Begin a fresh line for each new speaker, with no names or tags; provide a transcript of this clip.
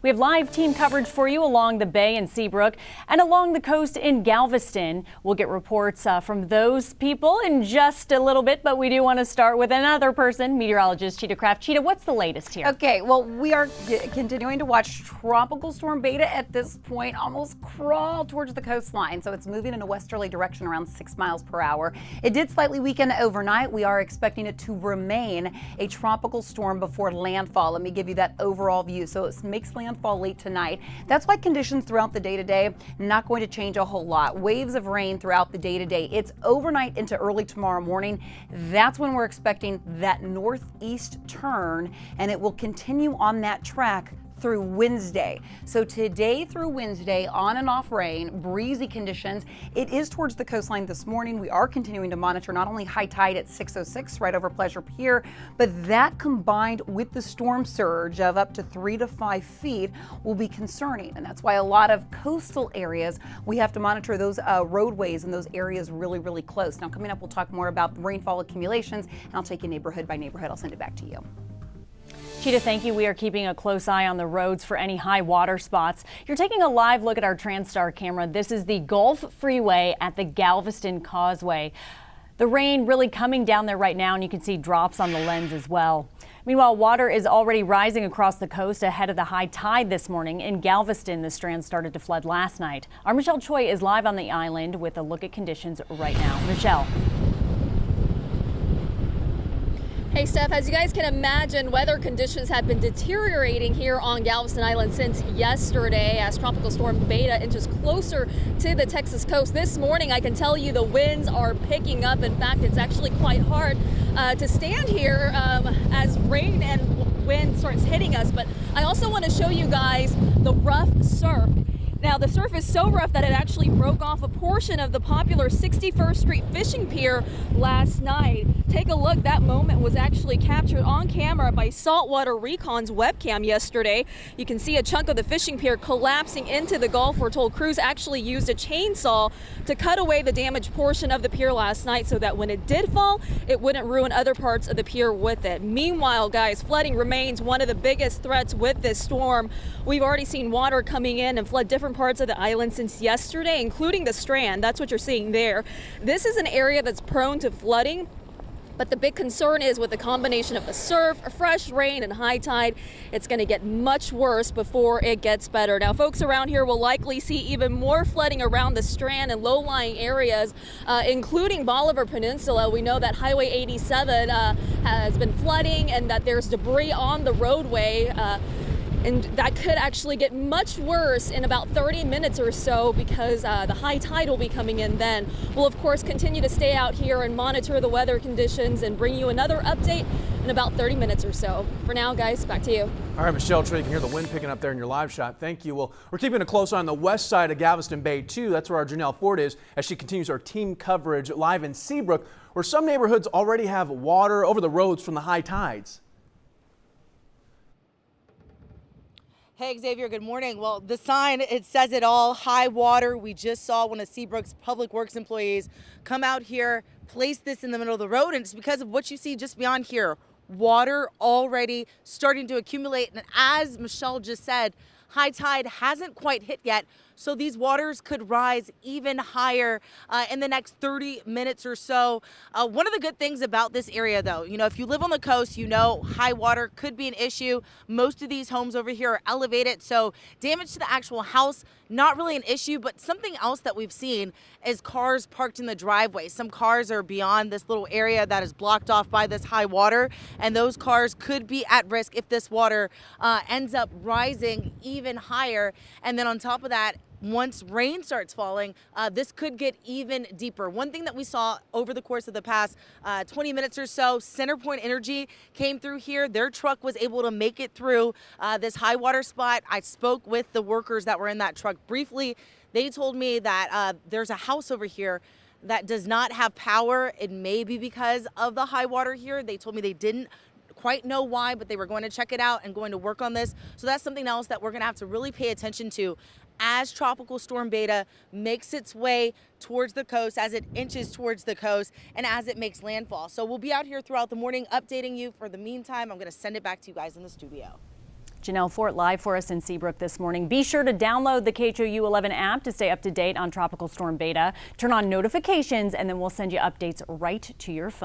We have live team coverage for you along the bay in Seabrook and along the coast in Galveston. We'll get reports from those people in just a little bit, but we do want to start with another person, meteorologist Cheetah Craft. Cheetah, what's the latest here?
Okay, well, we are continuing to watch Tropical Storm Beta at this point almost crawl towards the coastline. So it's moving in a westerly direction around 6 miles per hour. It did slightly weaken overnight. We are expecting it to remain a tropical storm before landfall. Let me give you that overall view. So it makes landfall late tonight. That's why conditions throughout the day today not going to change a whole lot. Waves of rain throughout the day today. It's overnight into early tomorrow morning. That's when we're expecting that northeast turn, and it will continue on that track through Wednesday. So today through Wednesday, on and off rain, breezy conditions. It is towards the coastline this morning. We are continuing to monitor not only high tide at 6:06 right over Pleasure Pier, but that combined with the storm surge of up to 3 to 5 feet will be concerning. And that's why a lot of coastal areas, we have to monitor those roadways and those areas really, really close. Now coming up, we'll talk more about rainfall accumulations, and I'll take you neighborhood by neighborhood. I'll send it back to you.
Cheetah, thank you. We are keeping a close eye on the roads for any high water spots. You're taking a live look at our TransStar camera. This is the Gulf Freeway at the Galveston Causeway. The rain really coming down there right now, and you can see drops on the lens as well. Meanwhile, water is already rising across the coast ahead of the high tide this morning. In Galveston, the Strand started to flood last night. Our Michelle Choi is live on the island with a look at conditions right now. Michelle.
Hey Steph, as you guys can imagine, weather conditions have been deteriorating here on Galveston Island since yesterday as Tropical Storm Beta inches closer to the Texas coast. This morning, I can tell you the winds are picking up. In fact, it's actually quite hard to stand here as rain and wind starts hitting us. But I also want to show you guys the rough surf. Now, the surf is so rough that it actually broke off a portion of the popular 61st Street fishing pier last night. Take a look. That moment was actually captured on camera by Saltwater Recon's webcam yesterday. You can see a chunk of the fishing pier collapsing into the Gulf. We're told crews actually used a chainsaw to cut away the damaged portion of the pier last night so that when it did fall, it wouldn't ruin other parts of the pier with it. Meanwhile, guys, flooding remains one of the biggest threats with this storm. We've already seen water coming in and flood different parts of the island since yesterday, including the Strand. That's what you're seeing there. This is an area that's prone to flooding, but the big concern is with the combination of the surf, fresh rain, and high tide, it's going to get much worse before it gets better. Now, folks around here will likely see even more flooding around the Strand and low-lying areas, including Bolivar Peninsula. We know that Highway 87 has been flooding and that there's debris on the roadway. And that could actually get much worse in about 30 minutes or so because the high tide will be coming in then. We'll, of course, continue to stay out here and monitor the weather conditions and bring you another update in about 30 minutes or so. For now, guys, back to you.
All right, Michelle, you can hear the wind picking up there in your live shot. Thank you. Well, we're keeping a close eye on the west side of Galveston Bay, too. That's where our Janelle Ford is as she continues our team coverage live in Seabrook, where some neighborhoods already have water over the roads from the high tides.
Hey Xavier, good morning. Well, the sign, it says it all, high water. We just saw one of Seabrook's public works employees come out here, place this in the middle of the road, and it's because of what you see just beyond here. Water already starting to accumulate, and as Michelle just said, high tide hasn't quite hit yet, so these waters could rise even higher in the next 30 minutes or so. One of the good things about this area, though, you know, if you live on the coast, you know high water could be an issue. Most of these homes over here are elevated, so damage to the actual house, not really an issue, but something else that we've seen is cars parked in the driveway. Some cars are beyond this little area that is blocked off by this high water, and those cars could be at risk if this water ends up rising even higher. And then on top of that, once rain starts falling, this could get even deeper. One thing that we saw over the course of the past 20 minutes or so, CenterPoint Energy came through here. Their truck was able to make it through this high water spot. I spoke with the workers that were in that truck briefly. They told me that there's a house over here that does not have power. It may be because of the high water here. They told me they didn't quite know why, but they were going to check it out and going to work on this. So that's something else that we're going to have to really pay attention to as Tropical Storm Beta makes its way towards the coast, as it inches towards the coast, and as it makes landfall. So we'll be out here throughout the morning updating you. For the meantime, I'm going to send it back to you guys in the studio.
Janelle Fort live for us in Seabrook this morning. Be sure to download the KHOU 11 app to stay up to date on Tropical Storm Beta. Turn on notifications and then we'll send you updates right to your phone.